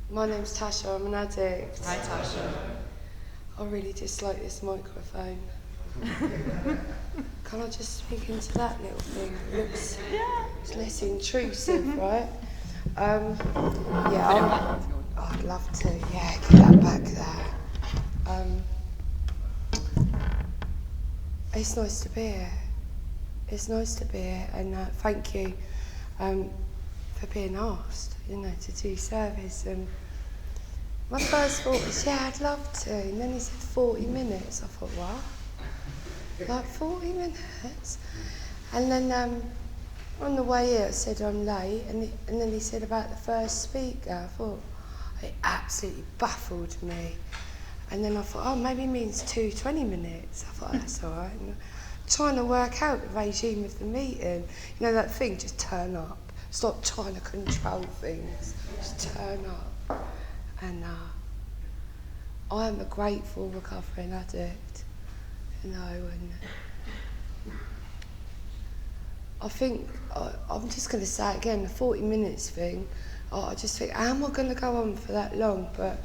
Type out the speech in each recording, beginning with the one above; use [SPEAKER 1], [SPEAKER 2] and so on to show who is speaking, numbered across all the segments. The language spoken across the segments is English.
[SPEAKER 1] My name's Tasha, I'm an addict.
[SPEAKER 2] Hi, Tasha.
[SPEAKER 1] I really dislike this microphone. Can I just speak into that little thing? It looks it's less intrusive, right? I'd love to, yeah, get that back there. It's nice to be here. It's nice to be here, and thank you for being asked, to do service. And my first thought was, yeah, I'd love to. And then he said 40 minutes. I thought, what? Like 40 minutes? And then on the way here, I said I'm late. And then he said about the first speaker. I thought, it absolutely baffled me. And then I thought, oh, maybe it means 20 minutes. I thought, that's all right. And trying to work out the regime of the meeting. That thing, just turn up. Stop trying to control things. Just turn up. And I am a grateful recovering addict, and I think, I'm just going to say it again, the 40 minutes thing, I just think, how am I going to go on for that long? But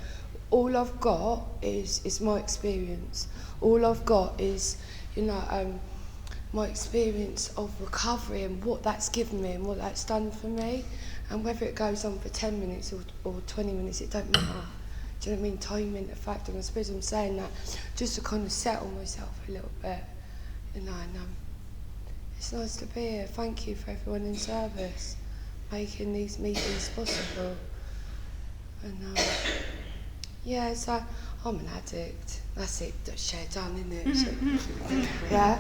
[SPEAKER 1] all I've got is my experience. All I've got is, my experience of recovery and what that's given me and what that's done for me. And whether it goes on for 10 minutes or 20 minutes, it don't matter. Do you know what I mean? Time ain't a factor. And I suppose I'm saying that just to kind of settle myself a little bit. And it's nice to be here. Thank you for everyone in service, making these meetings possible. And so I'm an addict. That's it. That's done, isn't it? Yeah.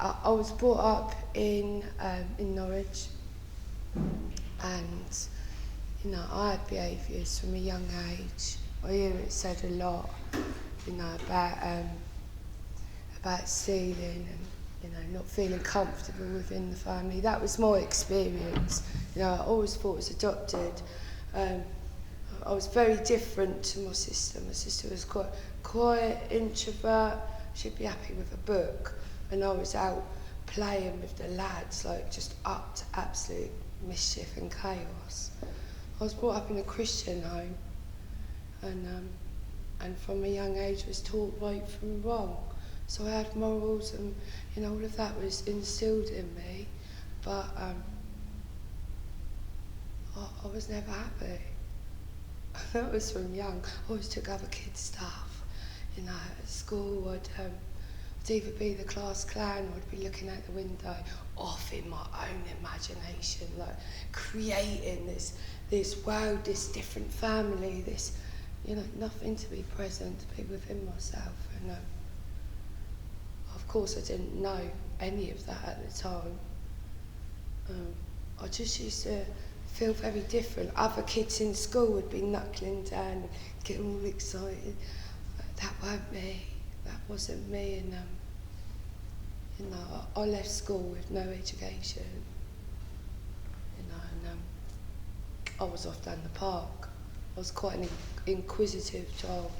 [SPEAKER 1] I was brought up in Norwich, and I had behaviours from a young age. I hear it said a lot, about stealing and not feeling comfortable within the family. That was my experience. I always thought I was adopted. I was very different to my sister. My sister was quite quiet, introvert. She'd be happy with a book, and I was out playing with the lads, like just up to absolute mischief and chaos. I was brought up in a Christian home, and from a young age was taught right from wrong. So I had morals, and all of that was instilled in me, but I was never happy. That was from young. I always took other kids' stuff. At school I'd either be the class clown or I'd be looking out the window, off in my own imagination, like creating this world, this different family, this, nothing to be present, to be within myself. And of course I didn't know any of that at the time. I just used to feel very different. Other kids in school would be knuckling down and getting all excited. That weren't me. That wasn't me. And I left school with no education. I was off down the park. I was quite an inquisitive child.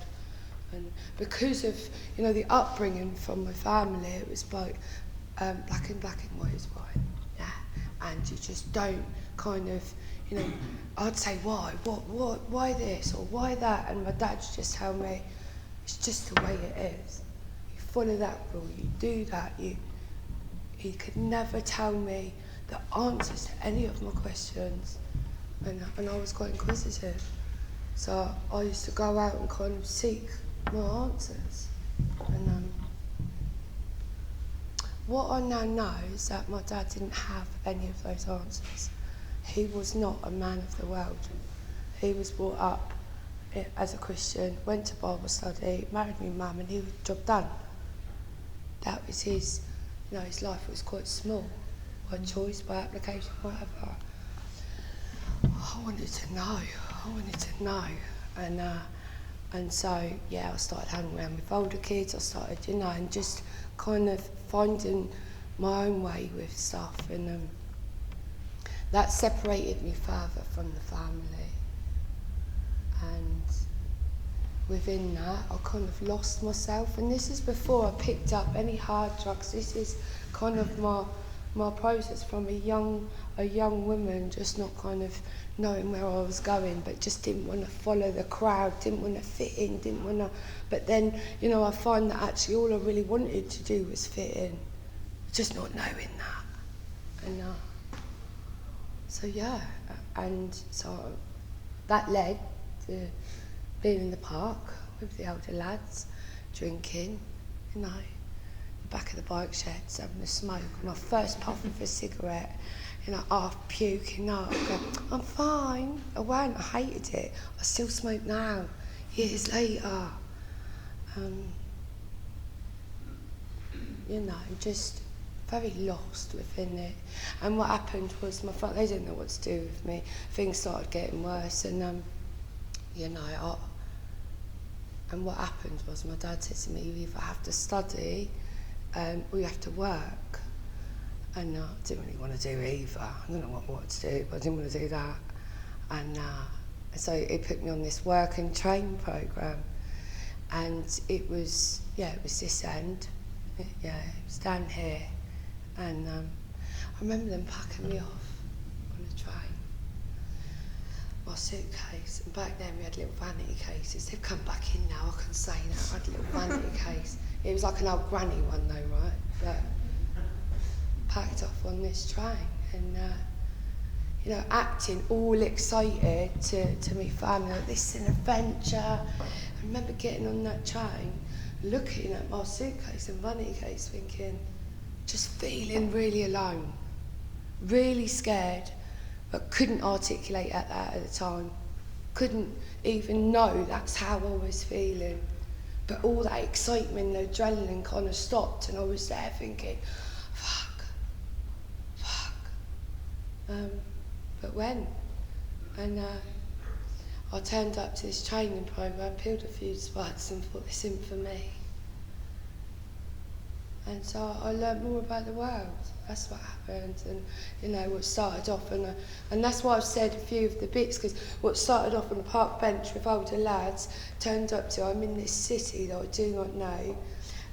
[SPEAKER 1] And because of, the upbringing from my family, it was like black and white is white. Yeah. And you just don't kind of, I'd say, why this or why that? And my dad would just tell me, it's just the way it is. You follow that rule, you do that. He could never tell me the answers to any of my questions. And I was quite inquisitive. So I used to go out and kind of seek my answers. And what I now know is that my dad didn't have any of those answers. He was not a man of the world. He was brought up as a Christian, went to Bible study, married my mum, and he was job done. That was his, his life was quite small, by choice, by application, whatever. I wanted to know. And so, I started hanging around with older kids. I started, and just kind of finding my own way with stuff. And that separated me further from the family. And within that, I kind of lost myself. And this is before I picked up any hard drugs. This is kind of my process from a young woman, just not kind of knowing where I was going, but just didn't want to follow the crowd, didn't want to fit in, didn't want to. But then, you know, I find that actually all I really wanted to do was fit in, just not knowing that. And so yeah, and so that led to being in the park with the elder lads, drinking, you know, the back of the bike sheds, having a smoke, my first puff of a cigarette, you know, half puking up, going, I'm fine. I won't, I hated it. I still smoke now, years later. You know, just very lost within it. And what happened was my family, they didn't know what to do with me. Things started getting worse, and you know, and what happened was my dad said to me, you either have to study or you have to work. And I didn't really want to do either. I didn't know what to do, but I didn't want to do that. And so it put me on this work and train programme. And it was this end. It was down here. And I remember them packing me off on the train. My suitcase, and back then we had little vanity cases. They've come back in now, I can say that. I had a little vanity case. It was like an old granny one though, right? But packed off on this train, and you know, acting all excited to me family, like, this is an adventure. I remember getting on that train, looking at my suitcase and vanity case, thinking, just feeling really alone, really scared, but couldn't articulate that at the time. Couldn't even know that's how I was feeling. But all that excitement, the adrenaline kind of stopped, and I was there thinking, fuck. But when? And I turned up to this training programme, peeled a few spots and thought, this isn't for me. And so I learned more about the world. That's what happened. And you know, what started off, and that's why I've said a few of the bits, because what started off on a park bench with older lads turned up to, I'm in this city that I do not know,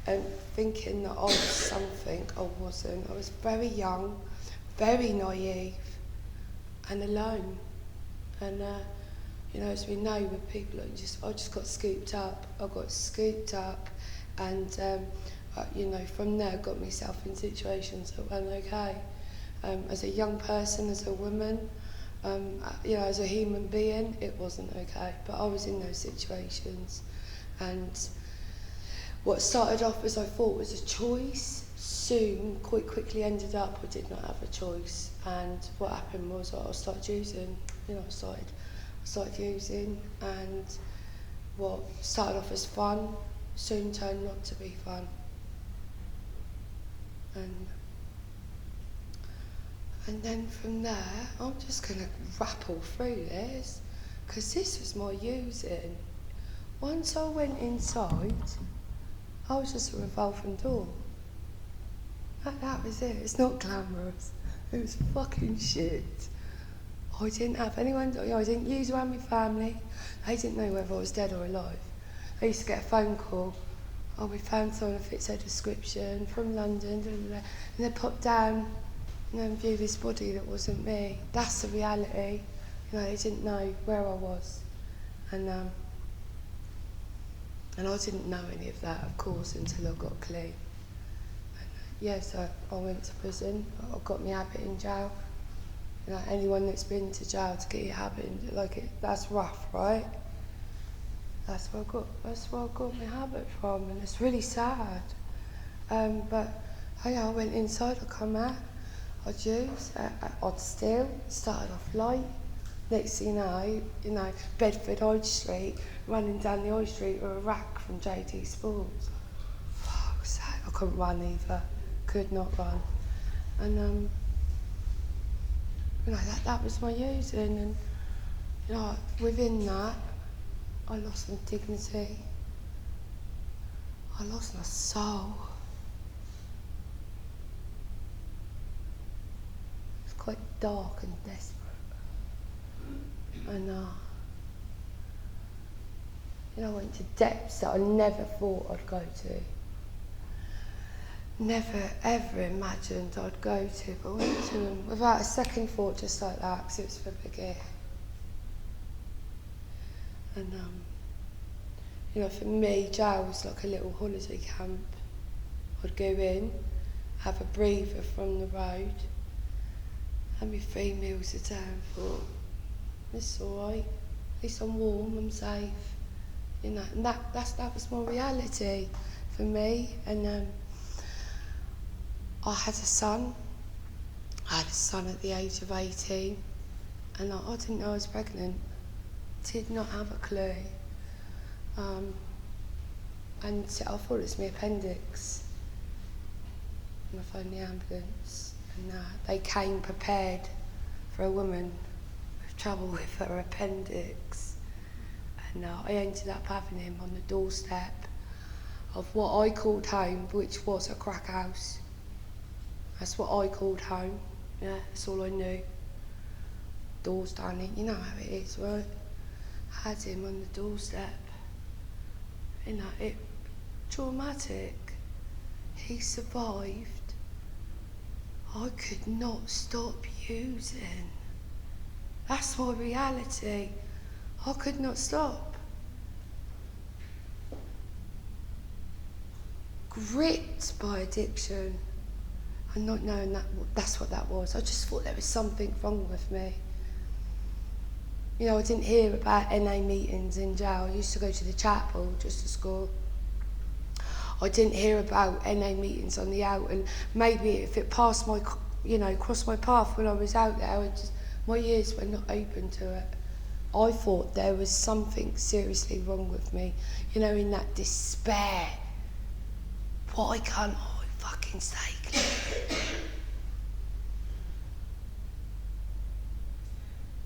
[SPEAKER 1] and thinking that I was something I wasn't. I was very young, very naive, and alone. And you know, as we know, with people, I just got scooped up. I got scooped up, and you know, from there, got myself in situations that weren't okay. As a young person, as a woman, you know, as a human being, it wasn't okay. But I was in those situations, and what started off as I thought was a choice, soon, quite quickly ended up I did not have a choice. And what happened was I started using. You know, I started using, and what started off as fun soon turned not to be fun. And then from there, I'm just going to rattle through this, because this was my using. Once I went inside, I was just a revolving door. That was it. It's not glamorous. It was fucking shit. I didn't have anyone, you know, I didn't use around my family. They didn't know whether I was dead or alive. I used to get a phone call. Oh, we found someone who fits their description from London, and they pop down, you know, and view this body that wasn't me. That's the reality. You know, they didn't know where I was, and I didn't know any of that, of course, until I got clean. So I went to prison. I got my habit in jail. You know, anyone that's been to jail to get your habit, that's rough, right? That's where I got my habit from, and it's really sad. But I went inside, I come out, I'd use, I'd steal, started off light. Next thing you know, Bedford High Street, running down the High Street with a rack from JD Sports. Fuck's sake, I couldn't run either, could not run. And you know, that was my using, and you know, within that, I lost my dignity. I lost my soul. It's quite dark and desperate. And you know, I went to depths that I never thought I'd go to. never ever imagined I'd go to, but I went to them without a second thought, just like that, because it was for Biggie. And you know, for me, jail was like a little holiday camp. I'd go in, have a breather from the road, have me 3 meals a day, and thought, it's alright, at least I'm warm, I'm safe, you know, and that was my reality for me. And I had a son at the age of 18, and I didn't know I was pregnant, did not have a clue. And I thought it was my appendix. And I phoned the ambulance, and they came prepared for a woman with trouble with her appendix. And I ended up having him on the doorstep of what I called home, which was a crack house. That's what I called home, yeah, that's all I knew. Doors down it, you know how it is, right? Had him on the doorstep. You know, it traumatic. He survived. I could not stop using. That's my reality. I could not stop. Gripped by addiction and not knowing that's what that was. I just thought there was something wrong with me. You know, I didn't hear about NA meetings in jail. I used to go to the chapel just to score. I didn't hear about NA meetings on the out, and maybe if it passed my, you know, crossed my path when I was out there, my ears were not open to it. I thought there was something seriously wrong with me, you know, in that despair. Why can't I fucking stay clean?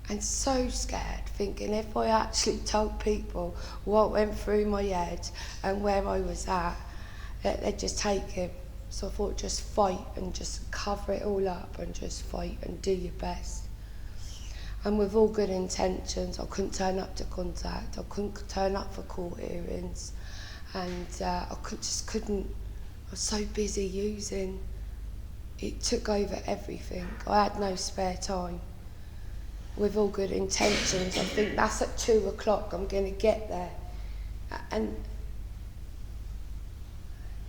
[SPEAKER 1] And so scared, thinking if I actually told people what went through my head and where I was at, that they'd just take him. So I thought, just fight and just cover it all up and just fight and do your best. And with all good intentions, I couldn't turn up to contact, I couldn't turn up for court hearings, and just couldn't, I was so busy using. It took over everything. I had no spare time. With all good intentions, I think that's at 2 o'clock, I'm going to get there. And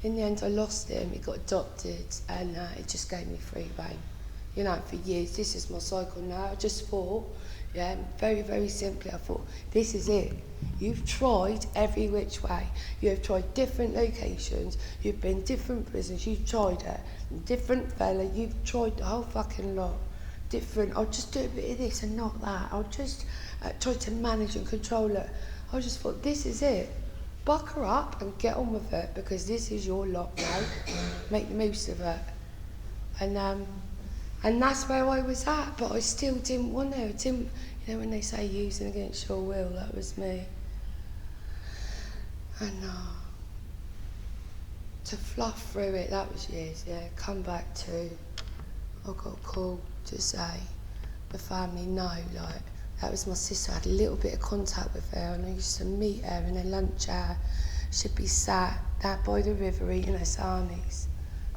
[SPEAKER 1] in the end, I lost him. He got adopted, and it just gave me free rein. You know, for years, this is my cycle now. I just thought, yeah, very, very simply, I thought, this is it. You've tried every which way. You have tried different locations. You've been different prisons. You've tried it. Different fella. You've tried the whole fucking lot. Different, I'll just do a bit of this and not that. I'll just try to manage and control it. I just thought, this is it. Buck her up and get on with it, because this is your lot now. Make the most of it. And that's where I was at, but I still didn't want to. I didn't, you know, when they say using against your will, that was me. And to fluff through it, that was years, yeah. Come back to, I got a call to say the family know, like, that was my sister. I had a little bit of contact with her, and I used to meet her in a lunch hour. She'd be sat there by the river eating her sarnies,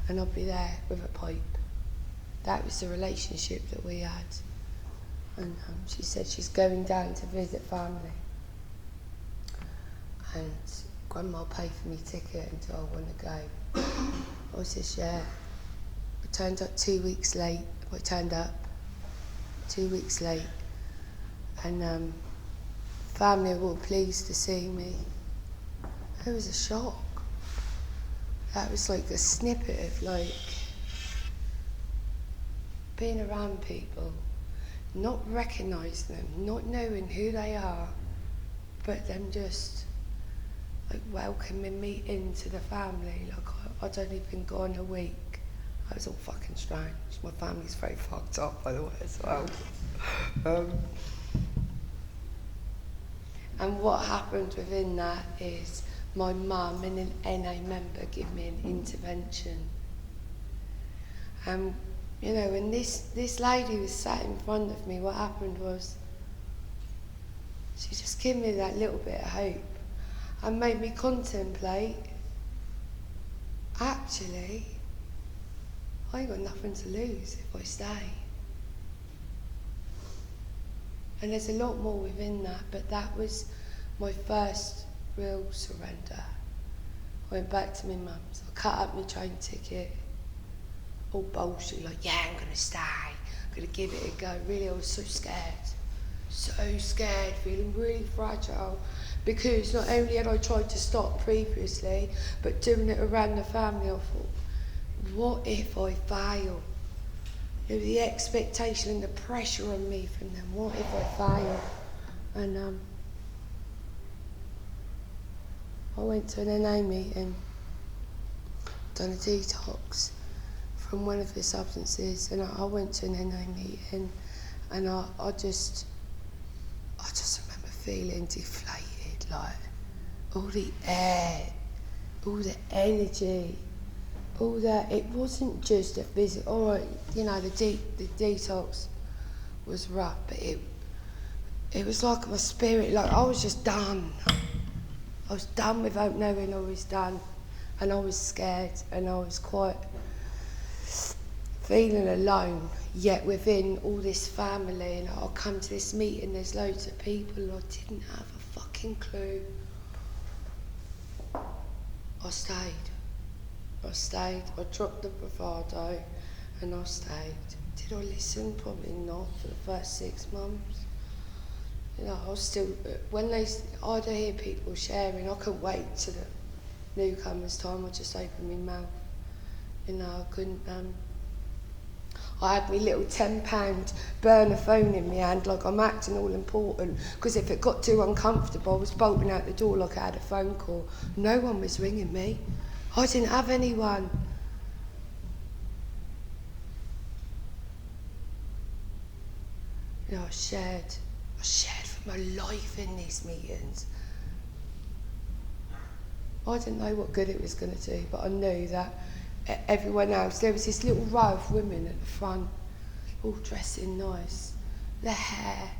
[SPEAKER 1] and I'd be there with a pipe. That was the relationship that we had. And she said she's going down to visit family, and Grandma will pay for me ticket until I want to go. I said, yeah. I turned up 2 weeks late. I turned up 2 weeks late, and family were all pleased to see me. It was a shock. That was like a snippet of like being around people, not recognising them, not knowing who they are, but them just like welcoming me into the family. Like I'd only been gone a week. It was all fucking strange. My family's very fucked up, by the way, as well. And what happened within that is my mum and an NA member give me an intervention. And you know, when this lady was sat in front of me, what happened was she just gave me that little bit of hope and made me contemplate, actually, I ain't got nothing to lose if I stay. And there's a lot more within that, but that was my first real surrender. I went back to my mum's. I cut up my train ticket. All bullshit, like, yeah, I'm gonna stay. I'm gonna give it a go. Really, I was so scared. So scared, feeling really fragile. Because not only had I tried to stop previously, but doing it around the family, I thought, what if I fail? You know, the expectation and the pressure on me from them, what if I fail? And I went to an NA meeting, done a detox from one of the substances, and I went to an NA meeting, and I just remember feeling deflated, like all the air, all the energy, all that. It wasn't just a visit. All right, you know, the detox was rough, but it was like my spirit. Like I was just done. I was done without knowing I was done, and I was scared, and I was quite feeling alone. Yet within all this family, and I'll come to this meeting. There's loads of people. I didn't have a fucking clue. I stayed. I dropped the bravado and I stayed. Did I listen? Probably not for the first 6 months. You know, I was still, I'd hear people sharing, I couldn't wait till the newcomers' time. I just opened my mouth. You know, I couldn't, I had my little £10 burner phone in my hand, like I'm acting all important, because if it got too uncomfortable, I was bolting out the door like I had a phone call. No one was ringing me. I didn't have anyone. You know, I shared for my life in these meetings. I didn't know what good it was going to do, but I knew that everyone else, there was this little row of women at the front, all dressing nice, their hair,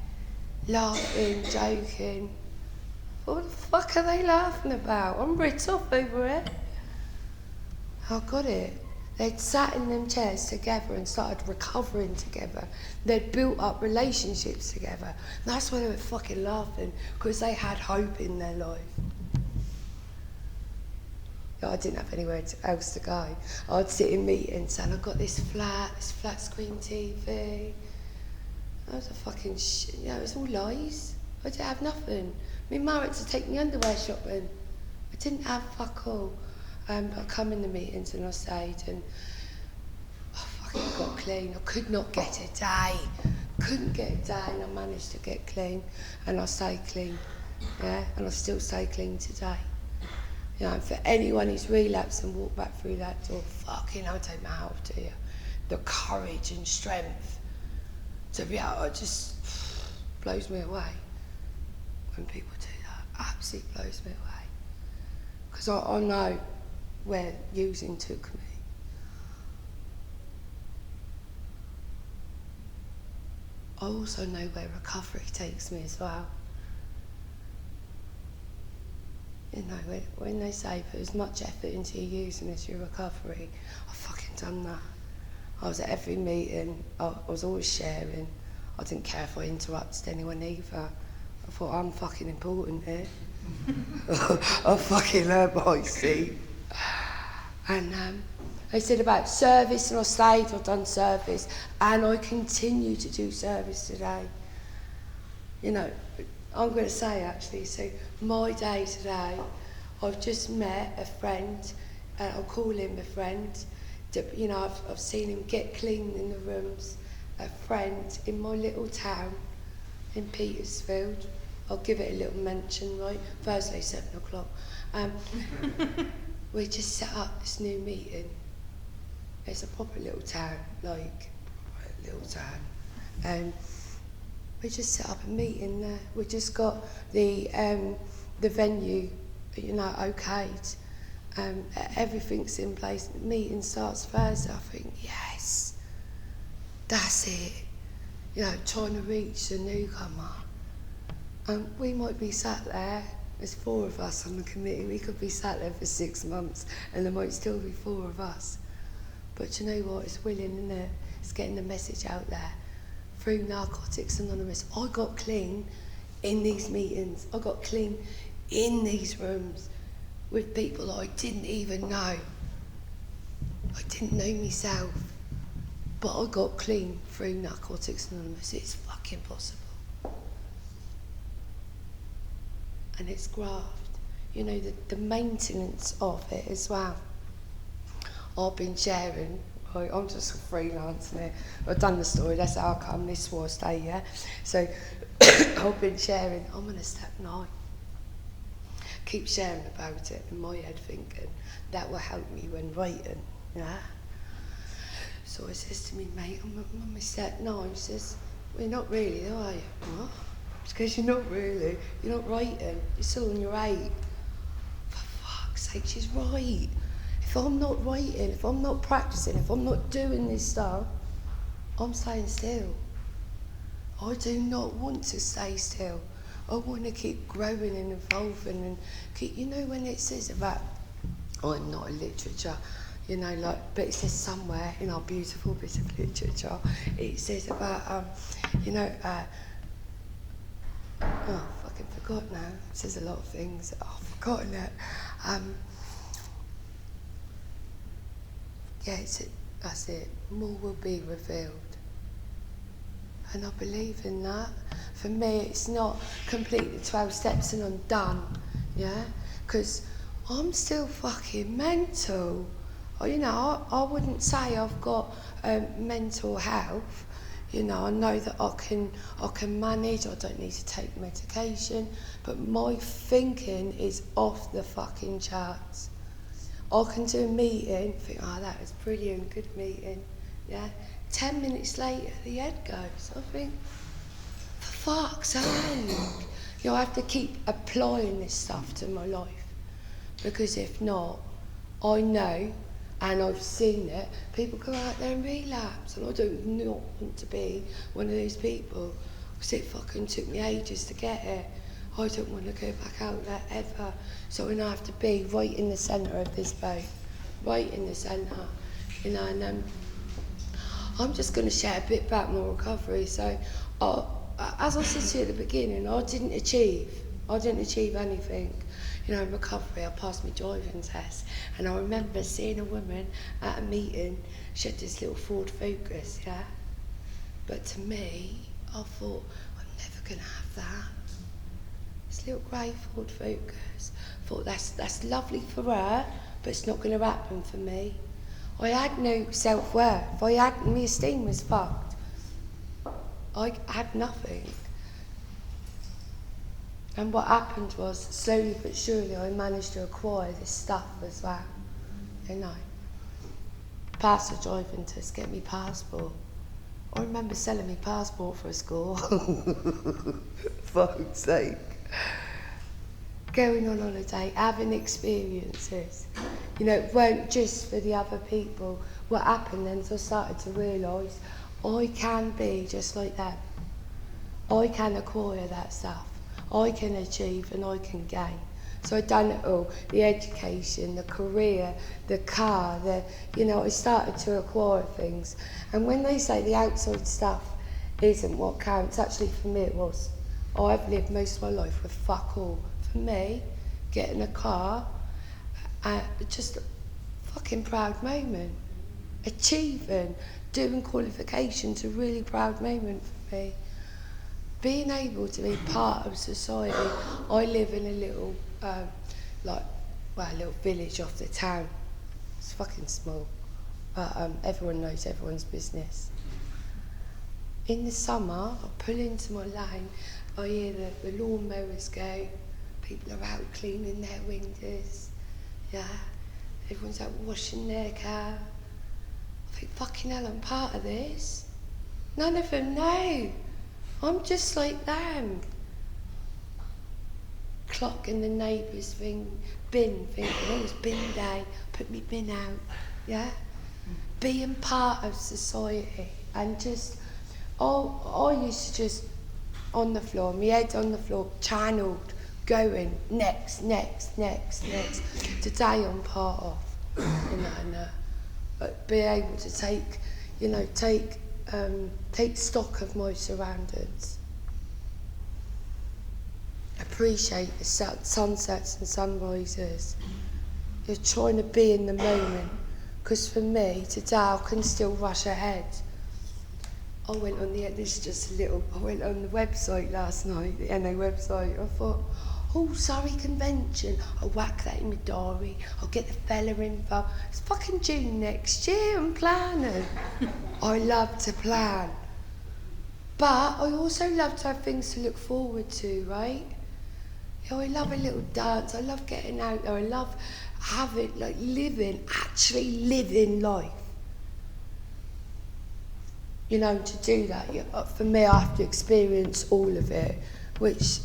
[SPEAKER 1] laughing, joking. What the fuck are they laughing about? I'm writ off over it. I got it. They'd sat in them chairs together and started recovering together. They'd built up relationships together. And that's why they were fucking laughing, because they had hope in their life. I didn't have anywhere else to go. I'd sit in meetings and I got this flat screen TV. That was a fucking shit. You know, it was all lies. I didn't have nothing. My mum had to take me underwear shopping. I didn't have fuck all. But I come in the meetings and I stayed, and I fucking got clean. I could not get a day. Couldn't get a day, and I managed to get clean, and I stay clean. Yeah, and I still stay clean today. You know, for anyone who's relapsed and walked back through that door, fucking hell, take my hat off to you. The courage and strength to be able, it just blows me away when people do that. Absolutely blows me away. Because I know where using took me. I also know where recovery takes me as well. You know, when they say put as much effort into your using as your recovery, I've fucking done that. I was at every meeting, I was always sharing. I didn't care if I interrupted anyone either. I thought, I'm fucking important here. I fucking learned my seat. And they said about service, and I stayed, I've done service, and I continue to do service today. You know, I'm going to say actually, so my day today, I've just met a friend, I'll call him a friend. You know, I've seen him get clean in the rooms. A friend in my little town in Petersfield. I'll give it a little mention, right? Thursday, 7 o'clock. We just set up this new meeting. It's a proper little town, like, proper little town. We just set up a meeting there. We just got the venue, you know, okayed. Everything's in place. The meeting starts Thursday. I think, yes, that's it. You know, trying to reach the newcomer. We might be sat there, there's 4 of us on the committee, we could be sat there for 6 months and there might still be 4 of us. But you know what? It's willing, isn't it? It's getting the message out there. Through Narcotics Anonymous, I got clean in these meetings. I got clean in these rooms with people that I didn't even know. I didn't know myself. But I got clean through Narcotics Anonymous. It's fucking possible. And it's graft. You know, the maintenance of it as well. I've been sharing, right, I'm just freelancing it. I've done the story, that's how I come, this was day, yeah? So I've been sharing, I'm on a step 9. Keep sharing about it in my head, thinking that will help me when writing, yeah? So I says to me, mate, I'm on my step 9. She says, well, you're not really, though, are you? What? Because you're not really, you're not writing, you're still on your 8. For fuck's sake, she's right. If I'm not writing, if I'm not practicing, if I'm not doing this stuff, I'm staying still. I do not want to stay still. I want to keep growing and evolving and keep, you know, when it says about, I'm not a literature, you know, like, but it says somewhere in our beautiful bit of literature, it says about, you know, oh, fucking forgot now. It says a lot of things. Oh, I've forgotten it. Yeah, that's it. More will be revealed. And I believe in that. For me, it's not complete the 12 steps and I'm done, yeah? Because I'm still fucking mental. You know, I wouldn't say I've got mental health. You know, I know that I can manage, I don't need to take medication, but my thinking is off the fucking charts. I can do a meeting, think, oh, that was brilliant, good meeting, yeah? 10 minutes later, the head goes. I think, for fuck's sake. You know, I have to keep applying this stuff to my life. Because if not, I know, and I've seen it, people go out there and relapse. And I do not want to be one of those people. Because it fucking took me ages to get it. I don't want to go back out there ever. So I have to be right in the centre of this boat. Right in the centre. You know, and I'm just going to share a bit about my recovery. So, as I said to you at the beginning, I didn't achieve anything. You know, in recovery, I passed my driving test. And I remember seeing a woman at a meeting, she had this little Ford Focus, yeah? But to me, I thought, I'm never going to have that. This little grey Ford Focus. I thought, that's lovely for her, but it's not going to happen for me. I had no self-worth. My esteem was fucked. I had nothing. And what happened was, slowly but surely, I managed to acquire this stuff as well. You know, pass the driving test, get me passport. I remember selling me passport for a school. Fuck's sake. Going on holiday, having experiences. You know, it weren't just for the other people. What happened then is I started to realise I can be just like them. I can acquire that stuff. I can achieve and I can gain. So I'd done it all, the education, the career, the car, you know, I started to acquire things. And when they say the outside stuff isn't what counts, actually for me it was. I've lived most of my life with fuck all. For me, getting a car, just a fucking proud moment. Achieving, doing qualifications, a really proud moment for me. Being able to be part of society. I live in a little, a little village off the town. It's fucking small, but everyone knows everyone's business. In the summer, I pull into my lane, I hear the lawnmowers go, people are out cleaning their windows, yeah, everyone's out washing their car. I think, fucking hell, I'm part of this. None of them know. I'm just like them. Clock in the neighbour's bin, thinking, oh, it's bin day, put me bin out, yeah? Being part of society and just, I used to just, on the floor, my head on the floor, channeled, going, next. Today I'm part of, you know, and be able to take stock of my surroundings. Appreciate the sunsets and sunrises. You're trying to be in the moment. Because for me, today I can still rush ahead. I went on the website last night, the NA website. I thought, Surrey Convention. I'll whack that in my diary. I'll get the fella info. It's fucking June next year. I'm planning. I love to plan. But I also love to have things to look forward to, right? I love a little dance. I love getting out there. I love actually living life. To do that, for me, I have to experience all of it, which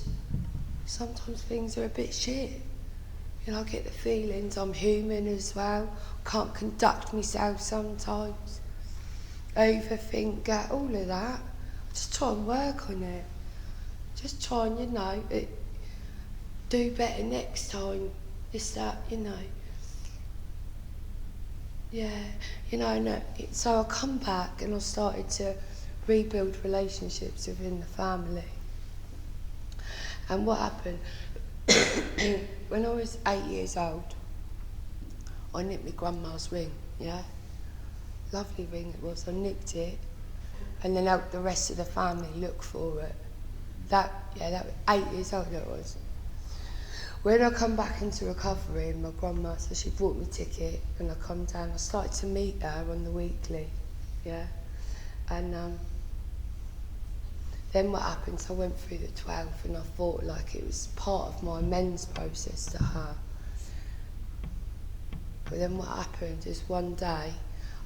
[SPEAKER 1] sometimes things are a bit shit. I get the feelings, I'm human as well. Can't conduct myself sometimes. Overthink, all of that. I just try and work on it. Just try and, do better next time. It's that, Yeah, so I come back and I started to rebuild relationships within the family. And what happened, when I was 8 years old, I nicked my grandma's ring, yeah? Lovely ring it was, I nicked it, and then helped the rest of the family look for it. That was 8 years old it was. When I come back into recovery, and my grandma, so she bought me a ticket, and I come down, I started to meet her on the weekly, yeah? And then what happened, so I went through the 12, and I thought like it was part of my amends process to her. But then what happened is one day,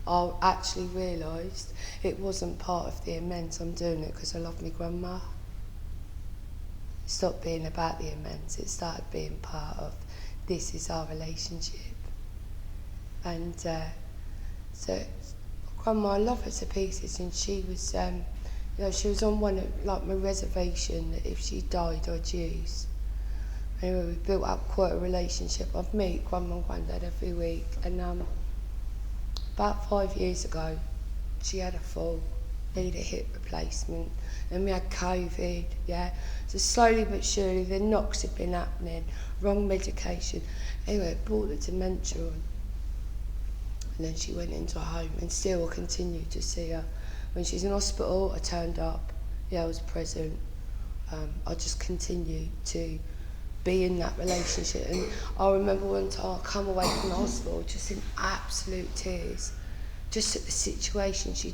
[SPEAKER 1] I actually realised it wasn't part of the amends. I'm doing it because I love my grandma. It stopped being about the amends. It started being part of this is our relationship. And so grandma, I love her to pieces, and she was, she was on one of my reservation that if she died, I'd use. Anyway, we built up quite a relationship. I'd meet grandma and granddad every week, and about 5 years ago, she had a fall, needed a hip replacement, and we had COVID, yeah. So slowly but surely, the knocks had been happening, wrong medication. Anyway, it brought the dementia on. And then she went into a home, and still I continued to see her. When she's in hospital, I turned up, I was present. I just continued to be in that relationship. And I remember one time I come away from the hospital just in absolute tears, just at the situation. She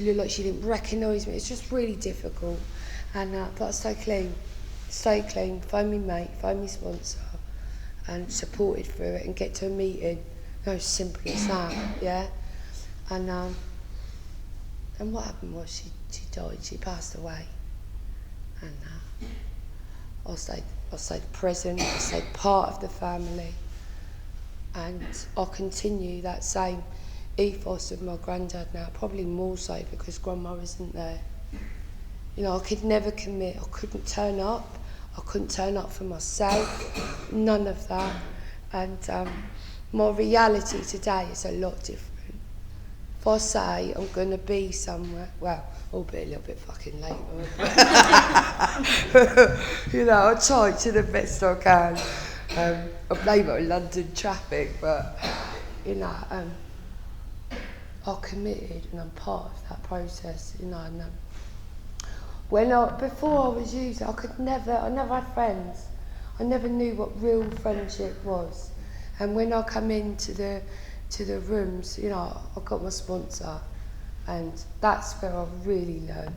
[SPEAKER 1] looked like she didn't recognise me. It's just really difficult. And but I stayed clean, phoned me mate, phoned me sponsor, and supported through it, and get to a meeting. As simple as that, yeah. And what happened was she died. She passed away, and I stayed present. I stayed part of the family, and I'll continue that same ethos of my granddad now. Probably more so because grandma isn't there. I could never commit. I couldn't turn up. I couldn't turn up for myself. None of that. And my reality today is a lot different. If I say I'm going to be somewhere, well, I'll be a little bit fucking late. I try to the best I can. I blame it on London traffic, but, I'm committed and I'm part of that process, and before I was used, I never had friends. I never knew what real friendship was. And when I come into the rooms, I got my sponsor, and that's where I really learned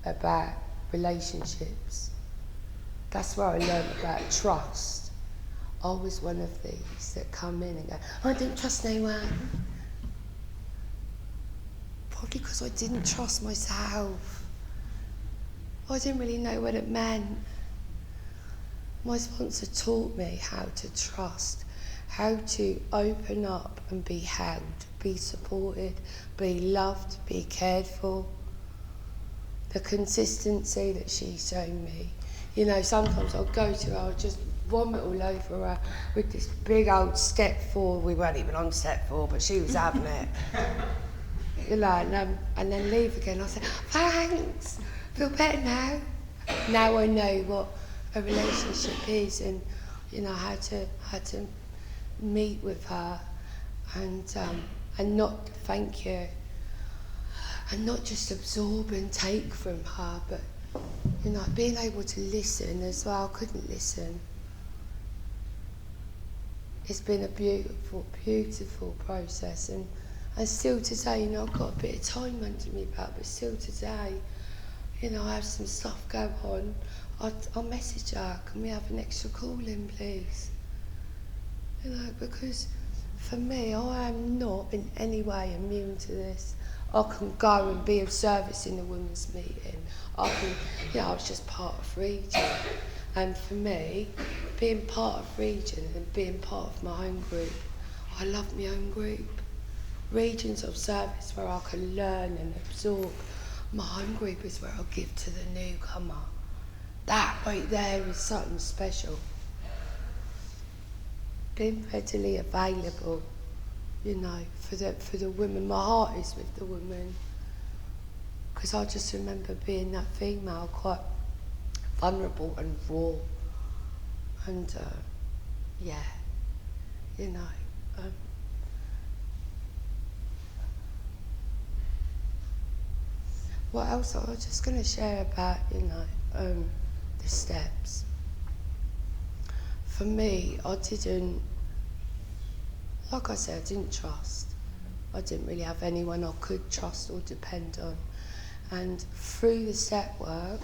[SPEAKER 1] about relationships. That's where I learned about trust. I was one of these that come in and go, I don't trust no one. Probably because I didn't trust myself. I didn't really know what it meant. My sponsor taught me how to trust, how to open up and be held, be supported, be loved, be cared for. The consistency that she's shown me. Sometimes I'll go to her, I'll just vomit all over her with this big old step 4. We weren't even on step 4, but she was having it. You know, and then leave again. I said, thanks, feel better now. Now I know what a relationship is, and you know how to meet with her, and not thank you, and not just absorb and take from her, but you know, being able to listen as well. I couldn't listen. It's been a beautiful, beautiful process, and still today, you know, I've got a bit of time under me belt, but still today, you know, I have some stuff go on. I'll message her, can we have an extra call in, please? You know, because for me, I am not in any way immune to this. I can go and be of service in a women's meeting. I can, you know, I was just part of Region. And for me, being part of Region and being part of my own group, I love my own group. Regions of service where I can learn and absorb. My home group is where I give to the newcomer. That right there is something special. Being readily available, you know, for the women. My heart is with the women. Because I just remember being that female, quite vulnerable and raw. And yeah, you know. What else? I was just going to share about, you know, the steps. For me, I didn't, like I said, I didn't trust. I didn't really have anyone I could trust or depend on. And through the step work,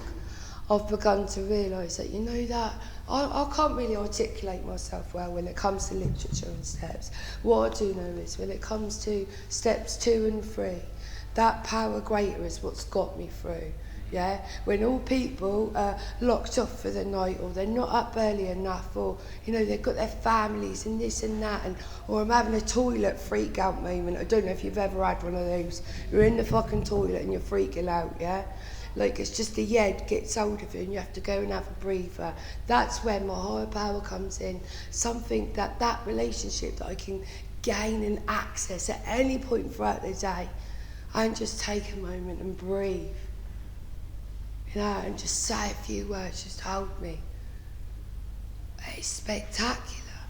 [SPEAKER 1] I've begun to realise that, you know, that I can't really articulate myself well when it comes to literature and steps. What I do know is when it comes to steps 2 and 3, that power greater is what's got me through, yeah? When all people are locked off for the night, or they're not up early enough, or, you know, they've got their families and this and that, or I'm having a toilet freak out moment. I don't know if you've ever had one of those. You're in the fucking toilet and you're freaking out, yeah? Like, it's just the head gets hold of you and you have to go and have a breather. That's where my higher power comes in. Something that relationship that I can gain and access at any point throughout the day. And just take a moment and breathe, you know, and just say a few words, just hold me. It's spectacular,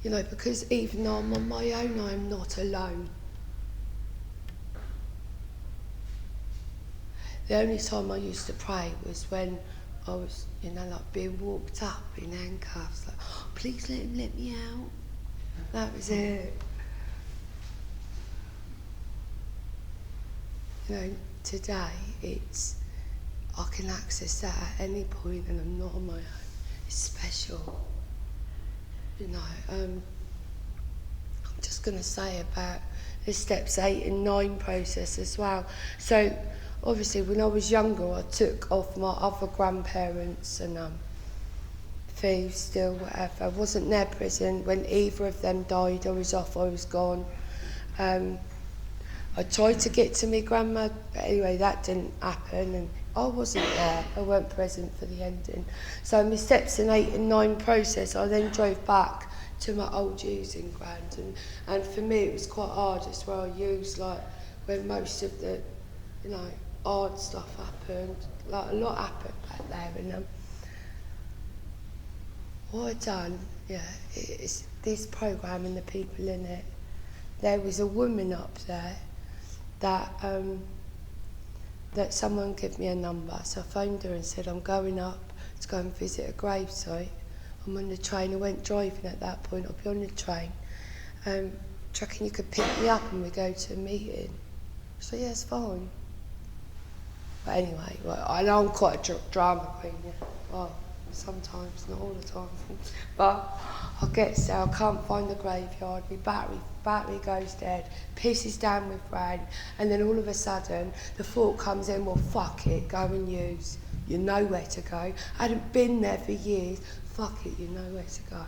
[SPEAKER 1] you know, because even though I'm on my own, I'm not alone. The only time I used to pray was when I was, you know, like being walked up in handcuffs, like, oh, please let him let me out. That was it. You know, today I can access that at any point, and I'm not on my own. It's special. You know, I'm just going to say about the steps 8 and 9 process as well. So, obviously, when I was younger, I took off my other grandparents and thieves still, whatever. I wasn't there present when either of them died. I was off, I was gone. I tried to get to my grandma, but anyway, that didn't happen, and I wasn't there. I weren't present for the ending. So my steps in 8 and 9 process, I then drove back to my old using ground, and for me it was quite hard. It's where I used, like, when most of the, you know, hard stuff happened. Like, a lot happened back there, and what I'd done, yeah, it's this programme and the people in it. There was a woman up there that someone gave me a number, so I phoned her and said, I'm going up to go and visit a gravesite. I'm on the train. I went driving at that point. I'll be on the train. Do you reckon you could pick me up and we go to a meeting? So yeah, it's fine. But anyway, well, I know I'm quite a drama queen, yeah. Well, sometimes, not all the time. But I get there, I can't find the graveyard, my battery goes dead, pisses down with rain, and then all of a sudden the thought comes in, well, fuck it, go and use. You know where to go. I hadn't been there for years. Fuck it, you know where to go.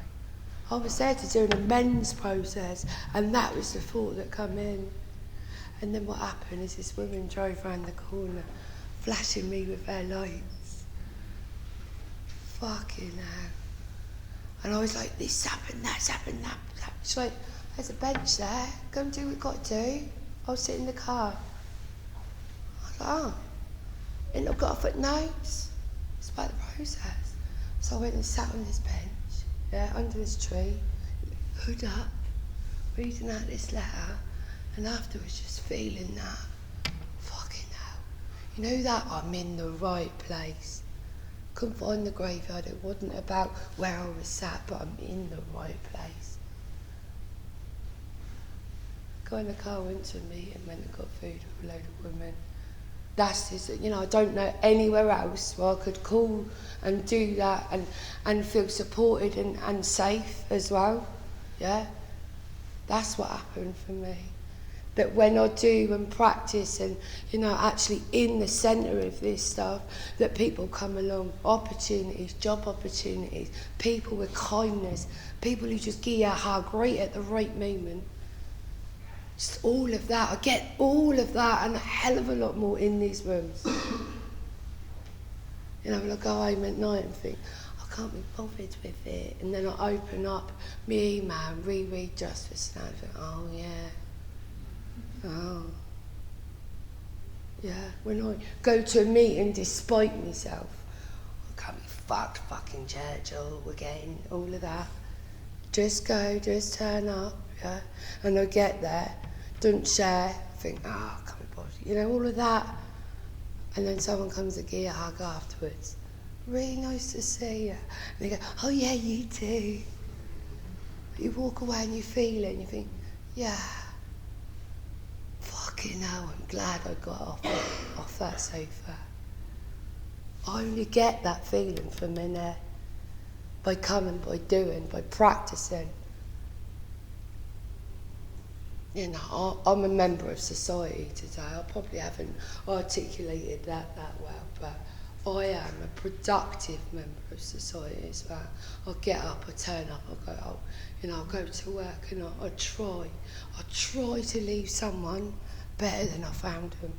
[SPEAKER 1] I was there to do an amends process, and that was the thought that come in. And then what happened is this woman drove round the corner, flashing me with her lights. Fucking hell. And I was like, this happened, that's happened, that. She's like, there's a bench there, go and do what you've got to do. I'll sit in the car. I was like, oh, ain't I got off at notes? It's about the process. So I went and sat on this bench, yeah, under this tree, hood up, reading out this letter, and afterwards just feeling that, fucking hell. You know that I'm in the right place. Couldn't find the graveyard, it wasn't about where I was sat, but I'm in the right place. Got in the car, went to a meeting, went and got food with a load of women. That's just, you know, I don't know anywhere else where I could call and do that and feel supported and safe as well, yeah? That's what happened for me. That when I do and practice and, you know, actually in the centre of this stuff, that people come along, opportunities, job opportunities, people with kindness, people who just give you a hug right at the right moment. Just all of that. I get all of that and a hell of a lot more in these rooms. You know, when I go home at night and think, I can't be bothered with it. And then I open up my email and reread Justice and I think, oh yeah. Oh, yeah, when I go to a meeting despite myself, I can't be fucked, fucking Churchill again, all of that. Just go, just turn up, yeah, and I get there, don't share, think, oh, I can't be bothered, you know, all of that. And then someone comes to give you a hug afterwards. Really nice to see you. And they go, oh yeah, you too. You walk away and you feel it and you think, yeah. Fucking hell, I'm glad I got off that sofa. I only get that feeling from in there by coming, by doing, by practicing. You know, I'm a member of society today. I probably haven't articulated that well, but I am a productive member of society as well. I'll get up, I turn up, I'll go, oh, you know, I'll go to work and I try to leave someone better than I found them.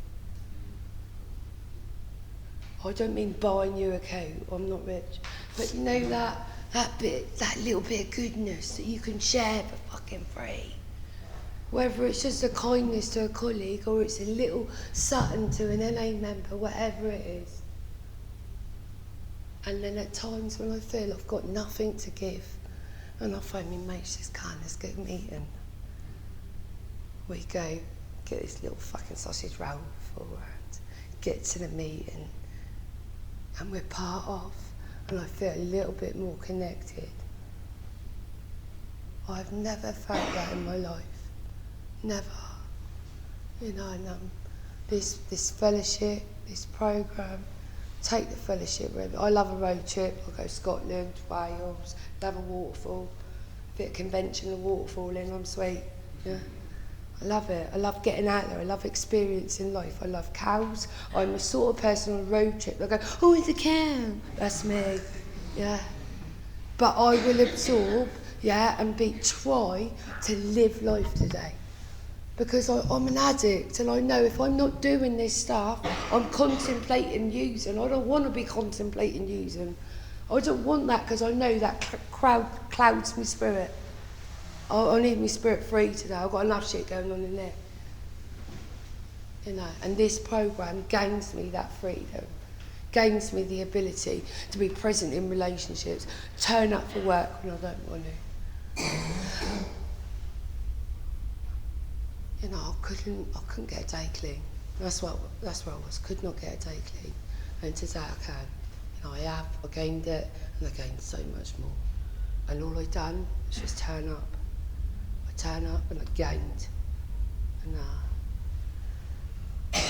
[SPEAKER 1] I don't mean buying you a coat, I'm not rich, but you know that little bit of goodness that you can share for fucking free. Whether it's just a kindness to a colleague or it's a little something to an LA member, whatever it is. And then at times when I feel I've got nothing to give, and I find my mates just can't, let's go meeting. We go, get this little fucking sausage roll beforehand, get to the meeting, and we're part of, and I feel a little bit more connected. I've never felt that in my life, never. You know, and this fellowship, this programme, take the fellowship with me. I love a road trip, I'll go Scotland, Wales, love a waterfall, a bit of conventional waterfalling, I'm sweet, yeah. I love it. I love getting out there. I love experiencing life. I love cows. I'm the sort of person on a road trip that go, oh, it's a cow. That's me. Yeah. But I will absorb, yeah, and try to live life today. Because I'm an addict and I know if I'm not doing this stuff, I'm contemplating using. I don't want to be contemplating using. I don't want that because I know that clouds my spirit. I need my spirit free today. I've got enough shit going on in there. You know, and this programme gains me that freedom, gains me the ability to be present in relationships, turn up for work when I don't want to. You know, I couldn't get a day clean. That's where I was. Could not get a day clean, and today I can. You know, I have. I gained it, and I gained so much more. And all I done was just turn up. Turn up and I gained. And I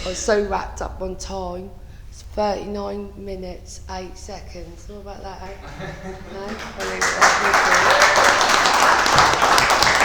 [SPEAKER 1] was so wrapped up on time. It's 39 minutes, 8 seconds. What about that, eh? No? I think so.